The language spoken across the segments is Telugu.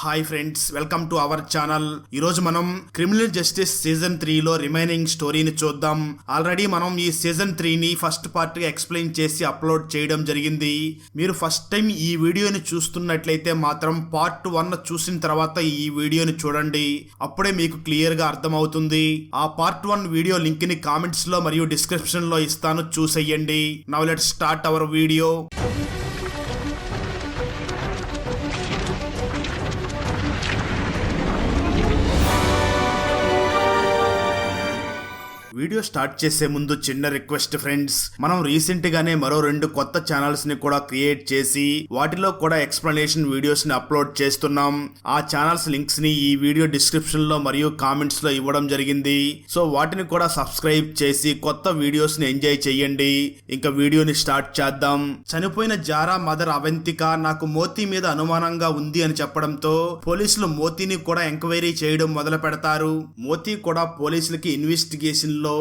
Hi friends, welcome to our channel. ఈరోజు మనం క్రిమినల్ జస్టిస్ సీజన్ 3 లో రిమైనింగ్ స్టోరీని చూద్దాం. ఆల్రెడీ మనం ఈ సీజన్ 3 ని ఫస్ట్ పార్ట్ గా ఎక్స్ప్లెయిన్ చేసి అప్లోడ్ చేయడం జరిగింది. మీరు ఫస్ట్ టైం ఈ వీడియోని చూస్తున్నట్లయితే మాత్రం పార్ట్ 1 చూసిన తర్వాత ఈ వీడియోని చూడండి. అప్పుడే మీకు క్లియర్ గా అర్థమవుతుంది. ఆ పార్ట్ 1 వీడియో లింక్ ని కామెంట్స్ లో మరియు డిస్క్రిప్షన్ లో ఇస్తాను, చూసేయండి. Now let's start our video. Video start చేసే ముందు చిన్న రిక్వెస్ట్ ఫ్రెండ్స్, మనం రీసెంట్ గానే మరో 2 కొత్త ఛానల్స్ ని కూడా క్రియేట్ చేసి వాటిలో కూడా ఎక్స్ప్లెనేషన్ వీడియోస్ ని అప్లోడ్ చేస్తున్నాం. ఆ ఛానల్స్ లింక్స్ ని ఈ వీడియో డిస్క్రిప్షన్ లో మరియు కామెంట్స్ లో ఇవ్వడం జరిగింది. సో వాటిని కూడా సబ్స్క్రైబ్ చేసి కొత్త వీడియోస్ ని ఎంజాయ్ చేయండి. ఇంకా వీడియోని స్టార్ట్ చేద్దాం. చనిపోయిన జారా మదర్ అవంతిక నాకు మోతీ మీద అనుమానంగా ఉంది అని చెప్పడంతో పోలీసులు మోతీని కూడా ఎంక్వైరీ చేయడం మొదలు పెడతారు. మోతీ కూడా పోలీసులకి ఇన్వెస్టిగేషన్ లో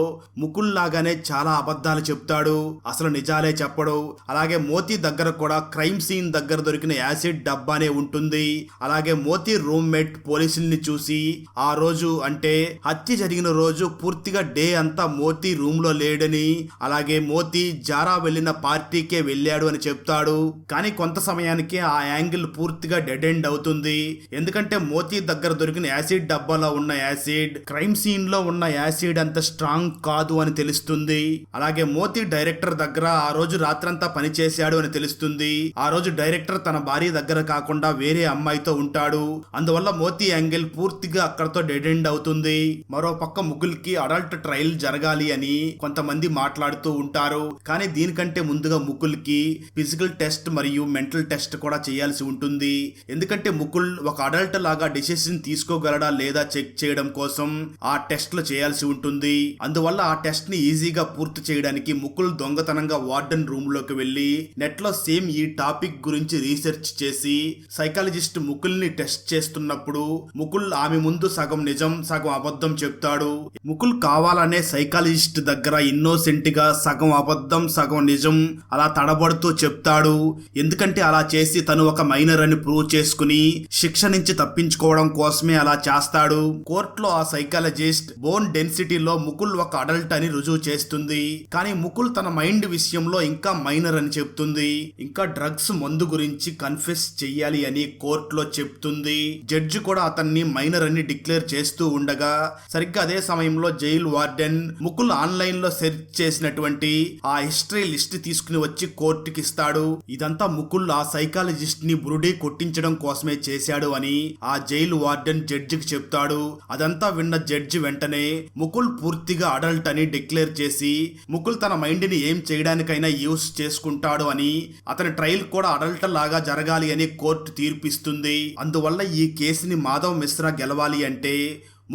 ముకుల్ లాగానే చాలా అబద్ధాలు చెప్తాడు, అసలు నిజాలే చెప్పడు. అలాగే మోతీ దగ్గర కూడా క్రైమ్ సీన్ దగ్గర దొరికిన యాసిడ్ డబ్బానే ఉంటుంది. అలాగే మోతీ రూమ్మేట్ పోలీసుల్ని చూసి ఆ రోజు అంటే హత్య జరిగిన రోజు పూర్తిగా డే అంతా మోతీ రూమ్ లో లేడని, అలాగే మోతీ జారా వెళ్లిన పార్టీకే వెళ్ళాడు అని చెప్తాడు. కానీ కొంత సమయానికి ఆ యాంగిల్ పూర్తిగా డెడ్ ఎండ్ అవుతుంది. ఎందుకంటే మోతీ దగ్గర దొరికిన యాసిడ్ డబ్బాలో ఉన్న యాసిడ్ క్రైమ్ సీన్ లో ఉన్న యాసిడ్ అంత స్ట్రాంగ్ కాదు అని తెలుస్తుంది. అలాగే మోతీ డైరెక్టర్ దగ్గర ఆ రోజు రాత్రంతా పనిచేశాడు అని తెలుస్తుంది. ఆ రోజు డైరెక్టర్ తన భార్య దగ్గర కాకుండా వేరే అమ్మాయితో ఉంటాడు. అందువల్ల మోతీ యాంగిల్ పూర్తిగా అక్కడతో డెడ్ ఎండ్ అవుతుంది. మరో పక్క ముకుల్ కి అడల్ట్ ట్రయల్ జరగాలి అని కొంతమంది మాట్లాడుతూ ఉంటారు. కానీ దీనికంటే ముందుగా ముకుల్ కి ఫిజికల్ టెస్ట్ మరియు మెంటల్ టెస్ట్ కూడా చేయాల్సి ఉంటుంది. ఎందుకంటే ముకుల్ ఒక అడల్ట్ లాగా డిసిషన్ తీసుకోగలడా లేదా చెక్ చేయడం కోసం ఆ టెస్ట్లు చేయాల్సి ఉంటుంది. అందువల్ల ఆ టెస్ట్ ని ఈజీగా పూర్తి చేయడానికి ముకుల్ దొంగతనంగా వార్డెన్ రూమ్ లోకి వెళ్లి నెట్ లో సేమ్ ఈ టాపిక్ గురించి రీసెర్చ్ చేసి సైకాలజిస్ట్ ముకుల్ ని టెస్ట్ చేస్తున్నప్పుడు ముకుల్ ఆమె ముందు సగం నిజం సగం అబద్ధం చెప్తాడు. ముకుల్ కావాలనే సైకాలజిస్ట్ దగ్గర ఇన్నోసెంట్ గా సగం అబద్ధం సగం నిజం అలా తడబడుతూ చెప్తాడు. ఎందుకంటే అలా చేసి తను ఒక మైనర్ అని ప్రూవ్ చేసుకుని శిక్ష నుంచి తప్పించుకోవడం కోసమే అలా చేస్తాడు. కోర్టులో ఆ సైకాలజిస్ట్ బోన్ డెన్సిటీలో ముకుల్ ఒక అడల్ట్ అని రుజువు చేస్తుంది. కానీ ముకుల్ తన మైండ్ విషయంలో ఇంకా మైనర్ అని చెప్తుంది. ఇంకా డ్రగ్స్ మందు గురించి కన్ఫెస్ చెయ్యాలి అని కోర్టులో చెప్తుంది. జడ్జి కూడా అతన్ని మైనర్ అని డిక్లేర్ చేస్తూ ఉండగా సరిగ్గా అదే సమయంలో జైలు వార్డెన్ ముకుల్ ఆన్లైన్ లో సెర్చ్ చేసినటువంటి ఆ హిస్టరీ లిస్ట్ తీసుకుని వచ్చి కోర్టుకి ఇస్తాడు. ఇదంతా ముకుల్ ఆ సైకాలజిస్ట్ ని బురుడి కొట్టించడం కోసమే చేశాడు అని ఆ జైలు వార్డెన్ జడ్జికి చెప్తాడు. అదంతా విన్న జడ్జి వెంటనే ముకుల్ పూర్తిగా అడల్ట్ అని డిక్లేర్ చేసి ముకుల్ తన మైండ్ ని ఏం చేయడానికైనా యూస్ చేసుకుంటాడు అని అతని ట్రయల్ కూడా అడల్ట్ లాగా జరగాలి అని కోర్టు తీర్పిస్తుంది. అందువల్ల ఈ కేసుని మాధవ్ మిశ్రా గెలవాలి అంటే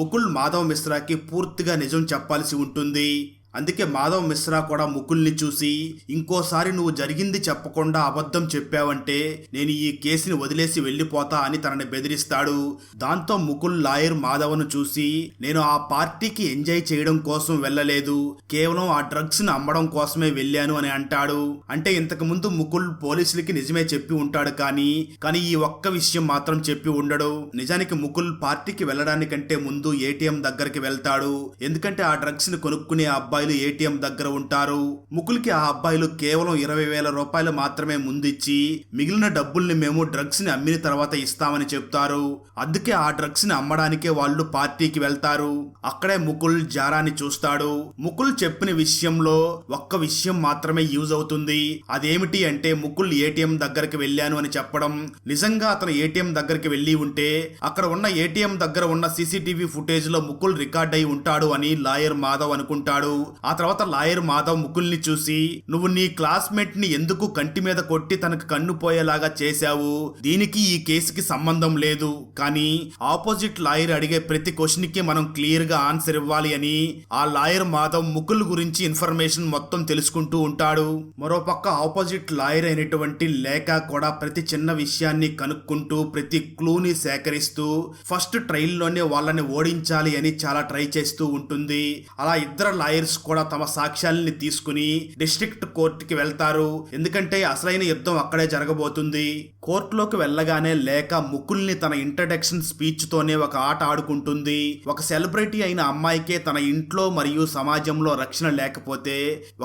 ముకుల్ మాధవ్ మిశ్రాకి పూర్తిగా నిజం చెప్పాల్సి ఉంటుంది. అందుకే మాధవ్ మిశ్రా కూడా ముకుల్ని చూసి ఇంకోసారి నువ్వు జరిగింది చెప్పకుండా అబద్ధం చెప్పావంటే నేను ఈ కేసుని వదిలేసి వెళ్ళిపోతా అని తనని బెదిరిస్తాడు. దాంతో ముకుల్ లాయర్ మాధవ్ను చూసి నేను ఆ పార్టీకి ఎంజాయ్ చేయడం కోసం వెళ్ళలేదు, కేవలం ఆ డ్రగ్స్ ని అమ్మడం కోసమే వెళ్ళాను అని అంటాడు. అంటే ఇంతకు ముందు ముకుల్ పోలీసులకి నిజమే చెప్పి ఉంటాడు, కానీ ఈ ఒక్క విషయం మాత్రం చెప్పి ఉండడు. నిజానికి ముకుల్ పార్టీకి వెళ్ళడానికంటే ముందు ఏటీఎం దగ్గరికి వెళ్తాడు. ఎందుకంటే ఆ డ్రగ్స్ ని కొనుక్కునే అబ్బాయి ఏటీఎం దగ్గర ఉంటారు. ముకుల్కి ఆ అబ్బాయిలు కేవలం 20,000 రూపాయలు మాత్రమే ముందిచ్చి మిగిలిన డబ్బుల్ని మేము డ్రగ్స్ ని అమ్మిన తర్వాత ఇస్తామని చెప్తారు. అందుకే ఆ డ్రగ్స్ ని అమ్మడానికే వాళ్ళు పార్టీకి వెళ్తారు. అక్కడే ముకుల్ జారాని చూస్తాడు. ముకుల్ చెప్పిన విషయంలో ఒక్క విషయం మాత్రమే యూజ్ అవుతుంది. అదేమిటి అంటే ముకుల్ ఏటీఎం దగ్గరికి వెళ్ళాను అని చెప్పడం. నిజంగా అతను ఏటీఎం దగ్గరికి వెళ్ళి ఉంటే అక్కడ ఉన్న ఏటీఎం దగ్గర ఉన్న సీసీటీవీ ఫుటేజ్ లో ముకుల్ రికార్డ్ అయి ఉంటాడు అని లాయర్ మాధవ్ అనుకుంటాడు. ఆ తర్వాత లాయర్ మాధవ్ ముకుల్ని చూసి నువ్వు నీ క్లాస్మేట్ ని ఎందుకు కంటి మీద కొట్టి తనకు కన్ను పోయేలాగా చేశావు, దీనికి ఈ కేసుకి సంబంధం లేదు, కానీ ఆపోజిట్ లాయర్ అడిగే ప్రతి క్వశ్చన్ కి మనం క్లియర్ గా ఆన్సర్ ఇవ్వాలి అని ఆ లాయర్ మాధవ్ ముకుల్ గురించి ఇన్ఫర్మేషన్ మొత్తం తెలుసుకుంటూ ఉంటాడు. మరోపక్క ఆపోజిట్ లాయర్ అయినటువంటి లేఖ కూడా ప్రతి చిన్న విషయాన్ని కనుక్కుంటూ ప్రతి క్లూని సేకరిస్తూ ఫస్ట్ ట్రయల్ లోనే వాళ్ళని ఓడించాలి అని చాలా ట్రై చేస్తూ ఉంటుంది. అలా ఇద్దరు లాయర్స్ కూడా తమ సాక్ష్యాలని తీసుకుని డిస్ట్రిక్ట్ కోర్టుకి వెళ్తారు. ఎందుకంటే అసలైన యుద్ధం అక్కడే జరగబోతుంది. కోర్టులోకి వెళ్ళగానే లేక ముకుల్ని తన ఇంట్రడక్షన్ స్పీచ్ తోనే ఒక ఆట ఆడుకుంటుంది. ఒక సెలబ్రిటీ అయిన అమ్మాయికే తన ఇంట్లో మరియు సమాజంలో రక్షణ లేకపోతే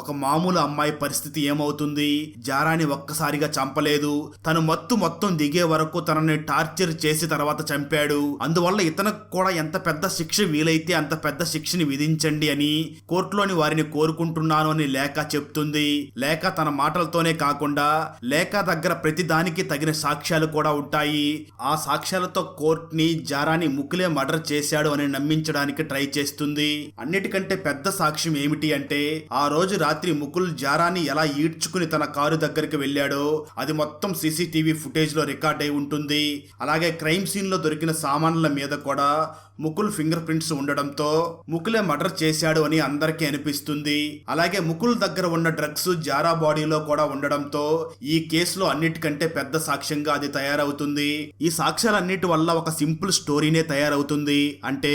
ఒక మామూలు అమ్మాయి పరిస్థితి ఏమవుతుంది? జారాని ఒక్కసారిగా చంపలేదు, తను మత్తు మొత్తం దిగే వరకు తనని టార్చర్ చేసి తర్వాత చంపాడు. అందువల్ల ఇతనికి కూడా ఎంత పెద్ద శిక్ష వీలైతే అంత పెద్ద శిక్షని విధించండి అని కోర్టులోని వారిని కోరుకుంటున్నాను అని లేక చెప్తుంది. లేక తన మాటలతోనే కాకుండా లేక దగ్గర ప్రతి దానికి తగిన సాక్ష్యాలు కూడా ఉంటాయి. ఆ సాక్ష్యాలతో కోర్టుని జారాని ముకులే మర్డర్ చేశాడు అని నమ్మించడానికి ట్రై చేస్తుంది. అన్నిటికంటే పెద్ద సాక్ష్యం ఏమిటి అంటే ఆ రోజు రాత్రి ముకుల్ జారాని ఎలా ఈడ్చుకుని తన కారు దగ్గరికి వెళ్ళాడో అది మొత్తం సీసీటీవీ ఫుటేజ్ లో రికార్డ్ అయి ఉంటుంది. అలాగే క్రైమ్ సీన్ లో దొరికిన సామాన్ల మీద కూడా ముకుల్ ఫింగర్ ప్రింట్స్ ఉండడంతో ముకులే మర్డర్ చేశాడు అని అందరికీ అనిపిస్తుంది. అలాగే ముకుల్ దగ్గర ఉన్న డ్రగ్స్ జారా బాడీలో కూడా ఉండడంతో ఈ కేసులో అన్నిటికంటే పెద్ద సాక్ష్యంగా అది తయారవుతుంది. ఈ సాక్ష్యాలన్నిటి వల్ల ఒక సింపుల్ స్టోరీనే తయారవుతుంది. అంటే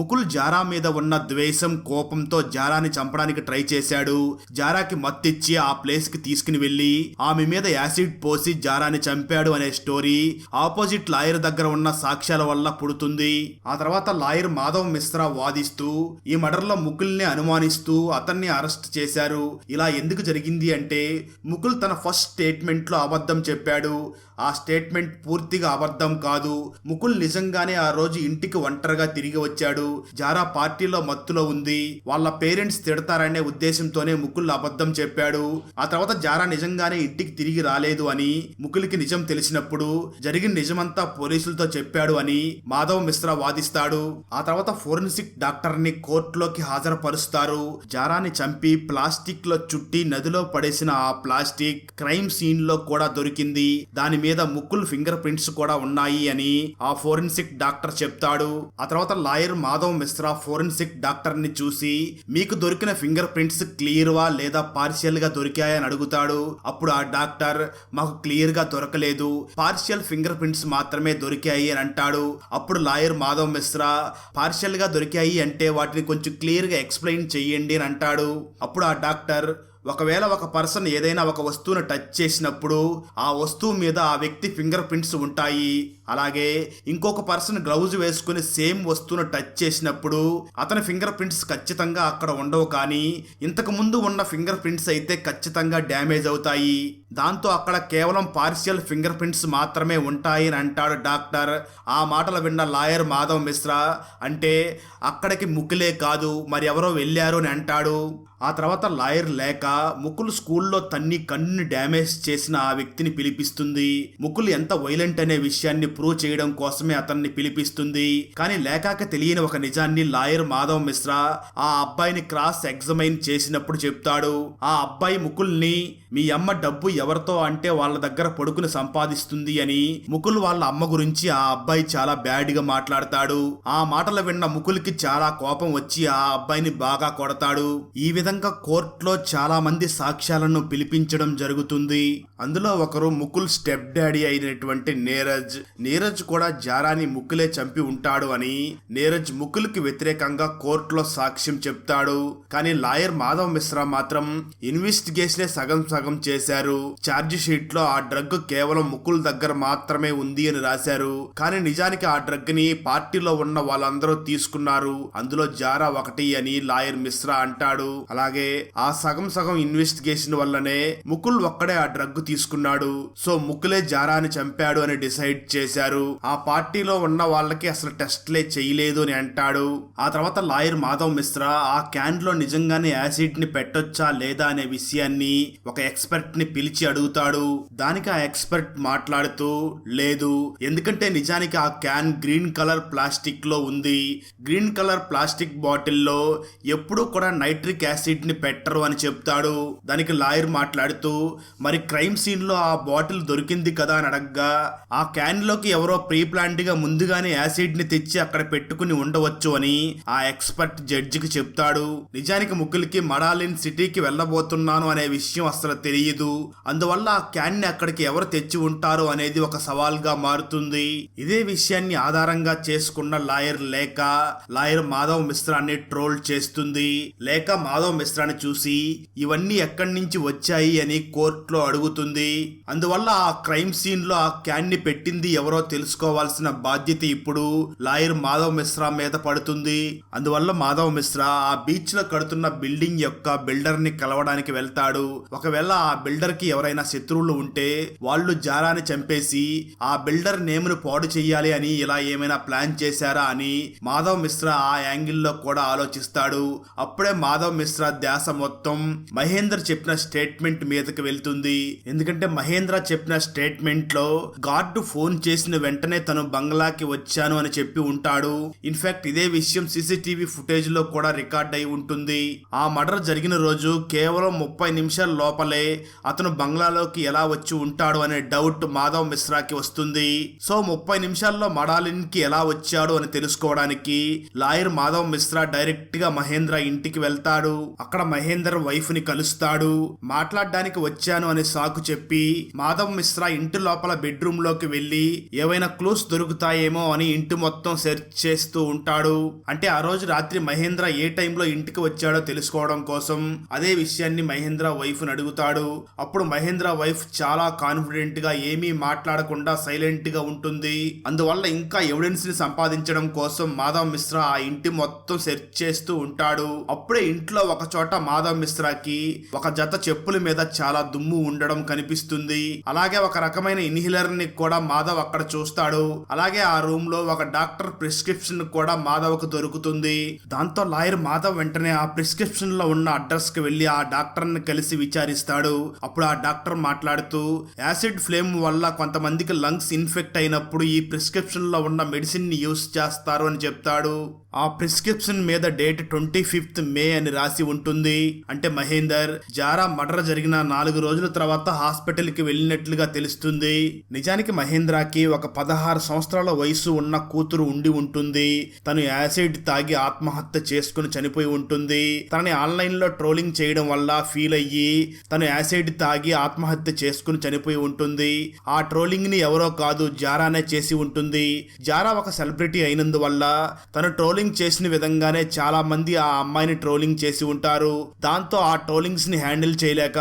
ముకుల్ జారా మీద ఉన్న ద్వేషం కోపంతో జారాని చంపడానికి ట్రై చేశాడు. జారాకి మత్తిచ్చి ఆ ప్లేస్ కి తీసుకుని వెళ్లి ఆమె మీద యాసిడ్ పోసి జారాని చంపాడు అనే స్టోరీ ఆపోజిట్ లాయర్ దగ్గర ఉన్న సాక్ష్యాల వల్ల పుడుతుంది. ఆ తర్వాత లాయర్ మాధవ్ మిశ్రా వాదిస్తూ ఈ మర్డర్ లో ముకుల్ని అనుమానిస్తూ అతన్ని అరెస్ట్ చేశారు. ఇలా ఎందుకు జరిగింది అంటే ముకుల్ తన ఫస్ట్ స్టేట్మెంట్ లో అబద్ధం చెప్పాడు. ఆ స్టేట్మెంట్ పూర్తిగా అబద్ధం కాదు. ముకుల్ నిజంగానే ఆ రోజు ఇంటికి ఒంటరిగా తిరిగి వచ్చాడు. జారా పార్టీలో మత్తులో ఉంది, వాళ్ళ పేరెంట్స్ తిడతారనే ఉద్దేశంతోనే ముకుల్ అబద్ధం చెప్పాడు. ఆ తర్వాత జారా నిజంగానే ఇంటికి తిరిగి రాలేదు అని ముకుల్కి నిజం తెలిసినప్పుడు జరిగిన నిజమంతా పోలీసులతో చెప్పాడు అని మాధవ్ మిశ్రా వాదిస్తాడు. ఆ తర్వాత ఫోరెన్సిక్ డాక్టర్ ని కోర్టులోకి హాజరుపరుస్తారు. జారాని చంపి ప్లాస్టిక్ లో చుట్టి నదిలో పడేసిన ఆ ప్లాస్టిక్ క్రైమ్ సీన్ లో కూడా దొరికింది. దాని మీద ముకుల్ ఫింగర్ ప్రింట్స్ కూడా ఉన్నాయి అని ఆ ఫోరెన్సిక్ డాక్టర్ చెప్తాడు. ఆ తర్వాత lawyer Madhav Mishra forensic doctor ని చూసి మీకు దొరికిన ఫింగర్ ప్రింట్స్ క్లియర్ వా లేదా పార్షియల్ గా దొరికాయని అడుగుతాడు. అప్పుడు ఆ డాక్టర్ మాకు క్లియర్ గా దొరకలేదు, పార్షియల్ ఫింగర్ ప్రింట్స్ మాత్రమే దొరికాయి అని అంటాడు. అప్పుడు లాయర్ మాధవ్ మిశ్రా పార్షియల్ గా దొరికాయి అంటే వాటిని కొంచెం క్లియర్ గా ఎక్స్ప్లెయిన్ చెయ్యండి అని అంటాడు. అప్పుడు ఆ డాక్టర్ ఒకవేళ ఒక పర్సన్ ఏదైనా ఒక వస్తువును టచ్ చేసినప్పుడు ఆ వస్తువు మీద ఆ వ్యక్తి ఫింగర్ ప్రింట్స్ ఉంటాయి. అలాగే ఇంకొక పర్సన్ గ్లౌజ్ వేసుకుని సేమ్ వస్తువును టచ్ చేసినప్పుడు అతని ఫింగర్ ప్రింట్స్ ఖచ్చితంగా అక్కడ ఉండవు, కానీ ఇంతకు ముందు ఉన్న ఫింగర్ ప్రింట్స్ అయితే ఖచ్చితంగా డ్యామేజ్ అవుతాయి. దాంతో అక్కడ కేవలం పార్షియల్ ఫింగర్ ప్రింట్స్ మాత్రమే ఉంటాయి అని అంటాడు డాక్టర్. ఆ మాటలు విన్న లాయర్ మాధవ్ మిశ్రా అంటే అక్కడికి ముకులే కాదు మరి ఎవరో వెళ్ళారు అని అంటాడు. ఆ తర్వాత లాయర్ లేక ముకుల్ స్కూల్లో తన్ని కన్నుని డ్యామేజ్ చేసిన ఆ వ్యక్తిని పిలిపిస్తుంది. ముకుల్ ఎంత వైలెంట్ అనే విషయాన్ని ప్రూవ్ చేయడం కోసమే అతన్ని పిలిపిస్తుంది. కానీ లేకాక తెలియని ఒక నిజాన్ని లాయర్ మాధవ్ మిశ్రా ఆ అబ్బాయిని క్రాస్ ఎగ్జమైన్ చేసినప్పుడు చెప్తాడు. ఆ అబ్బాయి ముకుల్ని మీ అమ్మ డబ్బు ఎవరితో అంటే వాళ్ళ దగ్గర పడుకుని సంపాదిస్తుంది అని ముకుల్ వాళ్ళ అమ్మ గురించి ఆ అబ్బాయి చాలా బ్యాడ్ గా మాట్లాడతాడు. ఆ మాటలు విన్న ముకుల్కి చాలా కోపం వచ్చి ఆ అబ్బాయిని బాగా కొడతాడు. ఈ విధంగా కోర్టులో చాలా మంది సాక్ష్యాలను పిలిపించడం జరుగుతుంది. అందులో ఒకరు ముకుల్ స్టెప్ డాడీ అయినటువంటి నీరజ్ కూడా జారాని ముకులే చంపి ఉంటాడు అని నీరజ్ ముకుల్ కి వ్యతిరేకంగా కోర్టులో సాక్ష్యం చెప్తాడు. కానీ లాయర్ మాధవ్ మిశ్రా మాత్రం ఇన్వెస్టిగేషనే సగం చేశారు. ఛార్జ్ షీట్ లో ఆ డ్రగ్ కేవలం ముకుల్ దగ్గర మాత్రమే ఉంది అని రాశారు. కానీ నిజానికి ఆ డ్రగ్ ని పార్టీలో ఉన్న వాళ్ళందరూ తీసుకున్నారు, అందులో జారా ఒకటి అని లాయర్ మిశ్రా అంటాడు. అలాగే ఆ సగం ఇన్వెస్టిగేషన్ వల్లనే ముకుల్ ఒక్కడే ఆ డ్రగ్ తీసుకున్నాడు. సో ముకులే జారాని చంపాడు అని డిసైడ్ చేశారు. ఆ పార్టీలో ఉన్న వాళ్ళకి అసలు టెస్ట్లే చేయలేదు అని అంటాడు. ఆ తర్వాత లాయర్ మాధవ్ మిశ్రా ఆ క్యాన్ లో నిజంగానే యాసిడ్ ని పెట్టొచ్చా లేదా అనే విషయాన్ని ఒక ఎక్స్పర్ట్ ని పిలిచి అడుగుతాడు. దానికి ఆ ఎక్స్పర్ట్ మాట్లాడుతూ లేదు, ఎందుకంటే నిజానికి ఆ క్యాన్ గ్రీన్ కలర్ ప్లాస్టిక్ లో ఉంది. గ్రీన్ కలర్ ప్లాస్టిక్ బాటిల్లో ఎప్పుడూ కూడా నైట్రిక్ యాసిడ్ ని పెట్టరు అని చెప్తాడు. దానికి లాయర్ మాట్లాడుతూ మరి క్రైమ్ సీన్ లో ఆ బాటిల్ దొరికింది కదా అని అడగ్గా ఆ క్యాన్ లోకి ఎవరో ప్రీ ప్లాన్డ్ గా ముందుగానే యాసిడ్ ని తెచ్చి అక్కడ పెట్టుకుని ఉండవచ్చు అని ఆ ఎక్స్పర్ట్ జడ్జికి చెప్తాడు. నిజానికి ముకుల్కి మడాలిన్ సిటీకి వెళ్ళబోతున్నాను అనే విషయం అసలు తెలియదు. అందువల్ల ఆ క్యాన్ ని అక్కడికి ఎవరు తెచ్చి ఉంటారు అనేది ఒక సవాల్ గా మారుతుంది. ఇదే విషయాన్ని ఆధారంగా చేసుకున్న లాయర్ మాధవ్ మిశ్రాన్ని ట్రోల్ చేస్తుంది. లేక మాధవ్ మాధవ్ మిశ్రాని చూసి ఇవన్నీ ఎక్కడి నుంచి వచ్చాయి అని కోర్టులో అడుగుతుంది. అందువల్ల ఆ క్రైమ్ సీన్ లో ఆ క్యాన్ ని పెట్టింది ఎవరో తెలుసుకోవాల్సిన బాధ్యత ఇప్పుడు లాయర్ మాధవ్ మిశ్రా మీద పడుతుంది. అందువల్ల మాధవ్ మిశ్రా ఆ బీచ్ లో కడుతున్న బిల్డింగ్ యొక్క బిల్డర్ ని కలవడానికి వెళ్తాడు. ఒకవేళ ఆ బిల్డర్ కి ఎవరైనా శత్రువులు ఉంటే వాళ్ళు జారాని చంపేసి ఆ బిల్డర్ నేమును పాడు చెయ్యాలి అని ఇలా ఏమైనా ప్లాన్ చేశారా అని మాధవ్ మిశ్రా ఆ యాంగిల్లో కూడా ఆలోచిస్తాడు. అప్పుడే మాధవ్ మిశ్రా ధ్యాస మొత్తం మహేందర్ చెప్పిన స్టేట్మెంట్ మీదకి వెళ్తుంది. ఎందుకంటే మహేంద్ర చెప్పిన స్టేట్మెంట్ లో గార్డు ఫోన్ చేసిన వెంటనే తను బంగ్లాకి వచ్చాను అని చెప్పి ఉంటాడు. ఇన్ఫాక్ట్ ఇదే విషయం సీసీటీవీ ఫుటేజ్ లో కూడా రికార్డ్ అయి ఉంటుంది. ఆ మర్డర్ జరిగిన రోజు కేవలం 30 నిమిషాల లోపలే అతను బంగ్లాలోకి ఎలా వచ్చి ఉంటాడు అనే డౌట్ మాధవ్ మిశ్రాకి వస్తుంది. సో 30 నిమిషాల్లో మడాలిన్ కి ఎలా వచ్చాడు అని తెలుసుకోవడానికి లాయర్ మాధవ్ మిశ్రా డైరెక్ట్ గా మహేంద్ర ఇంటికి వెళ్తాడు. అక్కడ మహేందర్ వైఫ్ ని కలుస్తాడు. మాట్లాడడానికి వచ్చాను అని సాకు చెప్పి మాధవ్ మిశ్రా ఇంటి లోపల బెడ్రూమ్ లోకి వెళ్లి ఏవైనా క్లూస్ దొరుకుతాయేమో అని ఇంటి మొత్తం సెర్చ్ చేస్తూ ఉంటాడు. అంటే ఆ రోజు రాత్రి మహేంద్ర ఏ టైంలో ఇంటికి వచ్చాడో తెలుసుకోవడం కోసం అదే విషయాన్ని మహేంద్ర వైఫ్ ని అడుగుతాడు. అప్పుడు మహేంద్ర వైఫ్ చాలా కాన్ఫిడెంట్ గా ఏమీ మాట్లాడకుండా సైలెంట్ గా ఉంటుంది. అందువల్ల ఇంకా ఎవిడెన్స్ ని సంపాదించడం కోసం మాధవ్ మిశ్రా ఆ ఇంటి మొత్తం సెర్చ్ చేస్తూ ఉంటాడు. అప్పుడే ఇంట్లో ఒక చోట మాధవ్ మిశ్రాకి ఒక జత చెప్పుల మీద చాలా దుమ్ము ఉండడం కనిపిస్తుంది. అలాగే ఒక రకమైన ఇన్హేలర్ ని కూడా మాధవ్ అక్కడ చూస్తాడు. అలాగే ఆ రూమ్ లో ఒక డాక్టర్ ప్రిస్క్రిప్షన్ కూడా మాధవ్ కు దొరుకుతుంది. దాంతో లాయర్ మాధవ్ వెంటనే ఆ ప్రిస్క్రిప్షన్ లో ఉన్న అడ్రస్ కి వెళ్లి ఆ డాక్టర్ ని కలిసి విచారిస్తాడు. అప్పుడు ఆ డాక్టర్ మాట్లాడుతూ యాసిడ్ ఫ్లేమ్ వల్ల కొంతమందికి లంగ్స్ ఇన్ఫెక్ట్ అయినప్పుడు ఈ ప్రిస్క్రిప్షన్ లో ఉన్న మెడిసిన్ ని యూస్ చేస్తారు అని చెప్తాడు. ఆ ప్రిస్క్రిప్షన్ మీద డేట్ 25th మే అని రాసి ఉంటుంది. అంటే మహేందర్ జారా మర్డర్ జరిగిన 4 రోజుల తర్వాత హాస్పిటల్ కి వెళ్ళినట్లుగా తెలుస్తుంది. నిజానికి మహేంద్రకి ఒక 16 సంవత్సరాల వయసు ఉన్న కూతురు ఉండి ఉంటుంది. తను యాసిడ్ తాగి ఆత్మహత్య చేసుకుని చనిపోయి ఉంటుంది. తనని ఆన్లైన్ లో ట్రోలింగ్ చేయడం వల్ల ఫీల్ అయ్యి తను యాసిడ్ తాగి ఆత్మహత్య చేసుకుని చనిపోయి ఉంటుంది. ఆ ట్రోలింగ్ ని ఎవరో కాదు జారానే చేసి ఉంటుంది. జారా ఒక సెలబ్రిటీ అయినందువల్ల తను ట్రోలింగ్ చేసిన విధంగానే చాలా మంది ఆ అమ్మాయిని ట్రోలింగ్ చేసి ఉంటారు. దాంతో ఆ ట్రోలింగ్స్ ని హ్యాండిల్ చేయలేక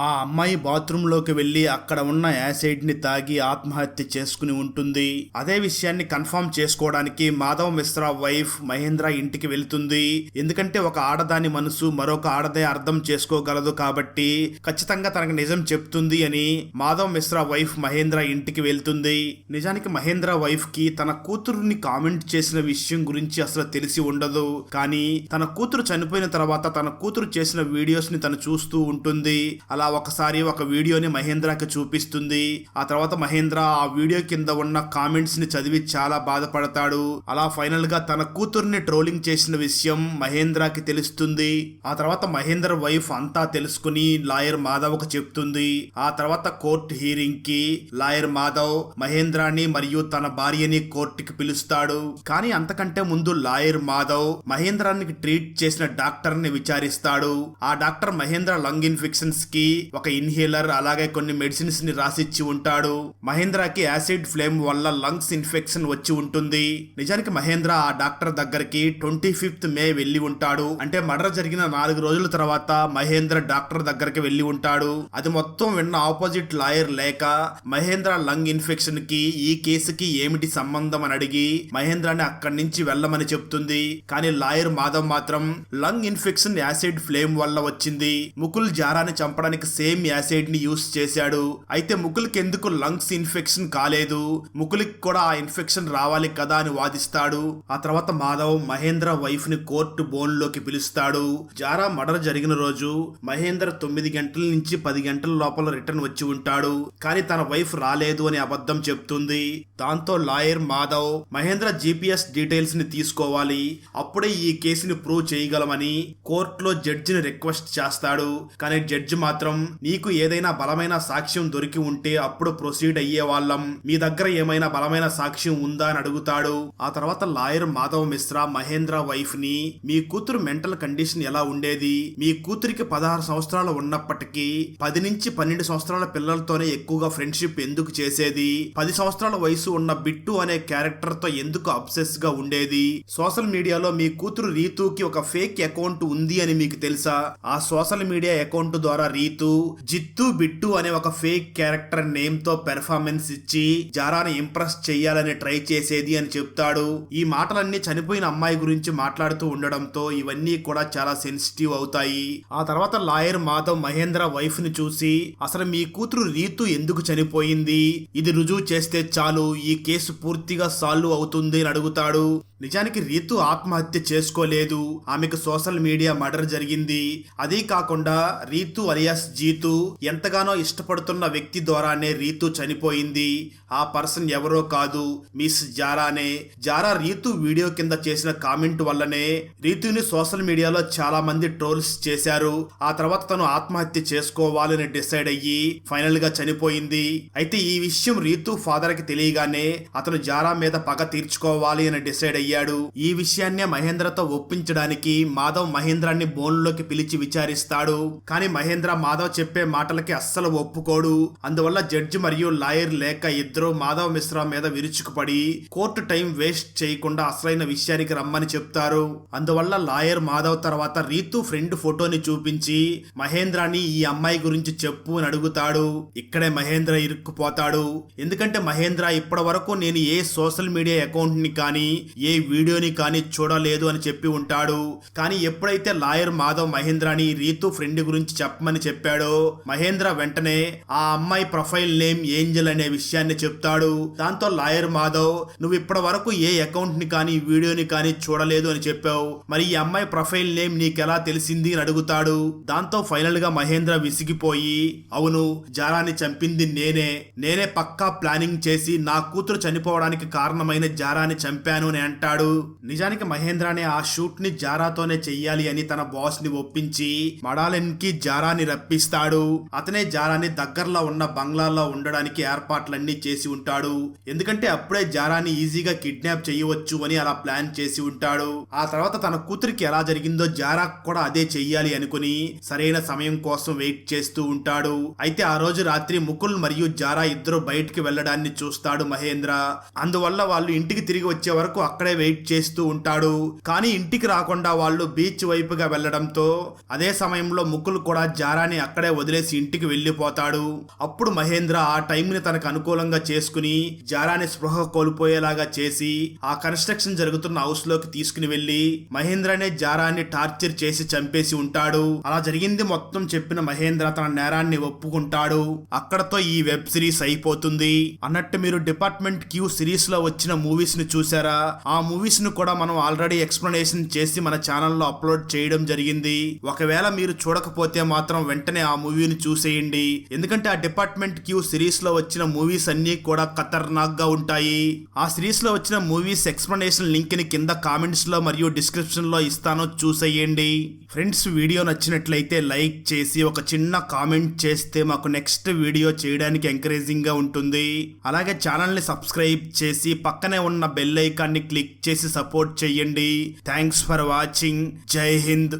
ఆ అమ్మాయి బాత్రూమ్ లోకి వెళ్లి అక్కడ ఉన్న యాసిడ్ ని తాగి ఆత్మహత్య చేసుకుని ఉంటుంది. అదే విషయాన్ని కన్ఫర్మ్ చేసుకోవడానికి మాధవ్ మిశ్రా వైఫ్ మహేంద్ర ఇంటికి వెళ్తుంది. ఎందుకంటే ఒక ఆడదాని మనసు మరొక ఆడదే అర్థం చేసుకోగలదు కాబట్టి ఖచ్చితంగా తనకు నిజం చెప్తుంది అని మాధవ్ మిశ్రా వైఫ్ మహేంద్ర ఇంటికి వెళ్తుంది. నిజానికి మహేంద్ర వైఫ్ కి తన కూతురుని కామెంట్ చేసిన విషయం గురించి అసలు తెలిసి ఉండదు. కానీ తన కూతురు చనిపోయిన తర్వాత తన కూతురు చేసిన వీడియోస్ ని తను చూస్తూ ఉంటుంది. అలా ఒకసారి ఒక వీడియోని మహేంద్రకి చూపిస్తుంది. ఆ తర్వాత మహేంద్ర ఆ వీడియో కింద ఉన్న కామెంట్స్ ని చదివి చాలా బాధపడతాడు. అలా ఫైనల్ గా తన కూతుర్ని ట్రోలింగ్ చేసిన విషయం మహేంద్రకి తెలుస్తుంది. ఆ తర్వాత మహేంద్ర వైఫ్ అంతా తెలుసుకుని లాయర్ మాధవ్ కు చెప్తుంది. ఆ తర్వాత కోర్టు హీరింగ్ కి లాయర్ మాధవ్ మహేంద్రాని మరియు తన భార్యని కోర్టుకి పిలుస్తాడు. కానీ అంతకంటే ముందు లాయర్ మాధవ్ మహేంద్రానికి ట్రీట్ చేసిన డాక్టర్ ని విచారిస్తాడు. ఆ డాక్టర్ మహేంద్ర లంగ్ ఇన్ఫెక్షన్స్ కి ఒక ఇన్హేలర్ అలాగే కొన్ని మెడిసిన్స్ ని రాసిచ్చి ఉంటాడు. మహేంద్రకి యాసిడ్ ఫ్లేమ్ వల్ల లంగ్స్ ఇన్ఫెక్షన్ వచ్చి ఉంటుంది. నిజానికి మహేంద్ర ఆ డాక్టర్ దగ్గరికి 25th మే వెళ్లి ఉంటాడు. అంటే మర్డర్ జరిగిన 4 రోజుల తర్వాత మహేంద్ర డాక్టర్ దగ్గరికి వెళ్లి ఉంటాడు. అది మొత్తం విన్న ఆపోజిట్ లాయర్ లేక మహేంద్ర లంగ్ ఇన్ఫెక్షన్ కి ఈ కేసుకి ఏమిటి సంబంధం అని అడిగి మహేంద్రని అక్కడి నుంచి వెళ్ళమని చెప్తుంది. కానీ లాయర్ మాధవ్ మాత్రం లంగ్ ఇన్ఫెక్షన్ యాసిడ్ ఫ్లేమ్ వల్ల వచ్చింది. ముకుల్ జారాని చంపడానికి సేమ్ యాసిడ్ ని యూస్ చేశాడు. అయితే ముకుల్కి ఎందుకు లంగ్స్ ఇన్ఫెక్షన్ కాలేదు, ముకుల్కి కూడా ఆ ఇన్ఫెక్షన్ రావాలి కదా అని వాదిస్తాడు. ఆ తర్వాత మాధవ్ మహేంద్ర వైఫ్ ని కోర్టు బోన్ లోకి పిలుస్తాడు. జారా మర్డర్ జరిగిన రోజు మహేంద్ర 9 గంటల నుంచి 10 గంటల లోపల రిటర్న్ వచ్చి ఉంటాడు. కానీ తన వైఫ్ రాలేదు అని అబద్ధం చెప్తుంది. దాంతో lawyer Madhav Mahendra GPS details ని తీసుకోవాలి, అప్పుడే ఈ కేసుని ప్రూవ్ చేయగలమని కోర్టులో జడ్జిని రిక్వెస్ట్ చేస్తాడు. కానీ జడ్జి మాత్రం నీకు ఏదైనా బలమైన సాక్ష్యం దొరికి ఉంటే అప్పుడు ప్రొసీడ్ అయ్యే వాళ్ళం, మీ దగ్గర ఏమైనా బలమైన సాక్ష్యం ఉందా అని అడుగుతాడు. ఆ తర్వాత లాయర్ మాధవ్ మిశ్రా మహేంద్ర వైఫ్ ని మీ కూతురు మెంటల్ కండిషన్ ఎలా ఉండేది, మీ కూతురికి 16 సంవత్సరాలు ఉన్నప్పటికీ 10 నుంచి 12 సంవత్సరాల పిల్లలతోనే ఎక్కువగా ఫ్రెండ్షిప్ ఎందుకు చేసేది, 10 సంవత్సరాల వయసు ఉన్న బిట్టు అనే క్యారెక్టర్ తో ఎందుకు అబ్సెస్ గా ఉండేది, సోషల్ మీడియాలో మీ కూతురు రీతుకి ఒక ఫేక్ అకౌంట్ ఉంది ఉంది అని మీకు తెలుసా? ఆ సోషల్ మీడియా అకౌంట్ ద్వారా రీతు జిత్తు బిట్టు అనే ఒక ఫేక్ క్యారెక్టర్ నేమ్ తో పెర్ఫార్మెన్స్ ఇచ్చి జారాని ఇంప్రెస్ చెయ్యాలని ట్రై చేసేది అని చెప్తాడు. ఈ మాటలన్నీ చనిపోయిన అమ్మాయి గురించి మాట్లాడుతూ ఉండడంతో ఇవన్నీ కూడా చాలా సెన్సిటివ్ అవుతాయి. ఆ తర్వాత లాయర్ మాధవ్ మహేంద్ర వైఫ్ ని చూసి అసలు మీ కూతురు రీతు ఎందుకు చనిపోయింది, ఇది రుజువు చేస్తే చాలు ఈ కేసు పూర్తిగా సాల్వ్ అవుతుంది అని అడుగుతాడు. నిజానికి రీతు ఆత్మహత్య చేసుకోలేదు, ఆమెకు సోషల్ మీడియా మర్డర్ జరిగింది. అదీ కాకుండా రీతు అలియాస్ జీతు ఎంతగానో ఇష్టపడుతున్న వ్యక్తి ద్వారానే రీతు చనిపోయింది. ఆ పర్సన్ ఎవరో కాదు, మిస్ జారానే. జారా రీతు వీడియో కింద చేసిన కామెంట్ వల్లనే రీతుని సోషల్ మీడియాలో చాలా మంది ట్రోల్స్ చేశారు. ఆ తర్వాత తను ఆత్మహత్య చేసుకోవాలని డిసైడ్ అయ్యి ఫైనల్ గా చనిపోయింది. అయితే ఈ విషయం రీతు ఫాదర్ కి తెలియగానే అతను జారా మీద పగ తీర్చుకోవాలి అని డిసైడ్ అయ్యాడు. ఈ విషయాన్నే మహేంద్రతో ఒప్పించడానికి మాధవ్ మహేంద్రాన్ని బోన్లోకి పిలిచి విచారిస్తాడు. కానీ మహేంద్ర మాధవ్ చెప్పే మాటలకి అస్సలు ఒప్పుకోడు. అందువల్ల జడ్జి మరియు లాయర్ లేక ఇద్దరు మాధవ్ మిశ్రా మీద విరుచుకుపడి కోర్టు టైం వేస్ట్ చేయకుండా అసలైన విషయానికి రమ్మని చెప్తారు. అందువల్ల లాయర్ మాధవ్ తర్వాత రీతు ఫ్రెండ్ ఫోటోని చూపించి మహేంద్రాని ఈ అమ్మాయి గురించి చెప్పు అని అడుగుతాడు. ఇక్కడే మహేంద్ర ఇరుక్కుపోతాడు. ఎందుకంటే మహేంద్ర ఇప్పటి వరకు నేను ఏ సోషల్ మీడియా అకౌంట్ ని కానీ ఏ వీడియోని కానీ చూడలేదు అని చెప్పి ఉంటాడు. కానీ ఎప్పుడైతే లాయర్ మాధవ్ మహేంద్రాని రీతు ఫ్రెండ్ గురించి చెప్పమని చెప్పాడో మహేంద్ర వెంటనే ఆ అమ్మాయి ప్రొఫైల్ నేమ్ ఏంజల్ అనే విషయాన్ని చెప్తాడు. దాంతో లాయర్ మాధవ్ నువ్వు ఇప్పటి వరకు ఏ అకౌంట్ ని కానీ వీడియోని కానీ చూడలేదు అని చెప్పావు, మరి ఈ అమ్మాయి ప్రొఫైల్ నేమ్ నీకెలా తెలిసింది అని అడుగుతాడు. దాంతో ఫైనల్ గా మహేంద్ర విసిగిపోయి అవును జారాని చంపింది నేనే పక్కా ప్లానింగ్ చేసి నా కూతురు చనిపోవడానికి కారణమైన జారాని చంపాను అని అంటాడు. నిజానికి మహేంద్రనే ఆ షూట్ ని జారాతోనే చెయ్యాలి అని తన బాస్ ని ఒప్పించి మడాలెన్ కి జారాని రప్పిస్తాడు. అతనే జారాని దగ్గరలో ఉన్న బంగ్లాలో ఉండడానికి ఏర్పాట్లన్నీ చేసి ఉంటాడు. ఎందుకంటే అప్పుడే జారాని ఈజీగా కిడ్నాప్ చేయవచ్చు అని అలా ప్లాన్ చేసి ఉంటాడు. ఆ తర్వాత తన కూతురికి ఎలా జరిగిందో జారా కూడా అదే చెయ్యాలి అనుకుని సరైన సమయం కోసం వెయిట్ చేస్తూ ఉంటాడు. అయితే ఆ రోజు రాత్రి ముకుల్ మరియు జారా ఇద్దరు బయటికి వెళ్లడాన్ని చూస్తాడు మహేంద్ర. అందువల్ల వాళ్ళు ఇంటికి తిరిగి వచ్చే వరకు అక్కడే వెయిట్ చేస్తూ ఉంటాడు. కానీ ఇంటికి రాకుండా వాళ్ళు బీచ్ వైపుగా వెళ్లడంతో అదే సమయంలో ముకుల్ కూడా జారాని అక్కడే వదిలేసి ఇంటికి వెళ్లిపోతాడు. అప్పుడు మహేంద్ర ఆ టైం ని తనకు అనుకూలంగా చేసుకుని జారాని స్పృహ కోల్పోయేలాగా చేసి ఆ కన్స్ట్రక్షన్ జరుగుతున్న హౌస్ లోకి తీసుకుని వెళ్లి మహేంద్రనే జారాన్ని టార్చర్ చేసి చంపేసి ఉంటాడు. అలా జరిగింది మొత్తం చెప్పిన మహేంద్ర తన నేరాన్ని ఒప్పుకుంటాడు. అక్కడతో ఈ వెబ్ సిరీస్ అయిపోతుంది. అన్నట్టు మీరు డిపార్ట్మెంట్ క్యూ సిరీస్ లో వచ్చిన మూవీస్ ని చూసారా? ఆ మూవీస్ ను కూడా మనం ఆల్రెడీ ఎక్స్ప్లెనేషన్ చేసి మన ఛానల్లో అప్లోడ్ చేయడం జరిగింది. ఒకవేళ మీరు చూడకపోతే మాత్రం వెంటనే ఆ మూవీని చూసేయండి. ఎందుకంటే ఆ డిపార్ట్మెంట్ క్యూ సిరీస్ లో వచ్చిన మూవీస్ అన్ని కూడా ఖతర్నాక్ గా ఉంటాయి. ఆ సిరీస్ లో వచ్చిన మూవీస్ ఎక్స్ప్లెనేషన్ లింక్ ని కింద కామెంట్స్ లో మరియు డిస్క్రిప్షన్ లో ఇస్తాను, చూసేయండి. ఫ్రెండ్స్, వీడియో నచ్చినట్లయితే లైక్ చేసి ఒక చిన్న కామెంట్ చేస్తే మాకు నెక్స్ట్ వీడియో చేయడానికి ఎంకరేజింగ్ గా ఉంటుంది. అలాగే ఛానల్ ని సబ్స్క్రైబ్ చేసి పక్కనే ఉన్న బెల్ ఐకాన్ ని క్లిక్ చేసి సపోర్ట్ చేయండి. Thanks for watching. జై హింద్.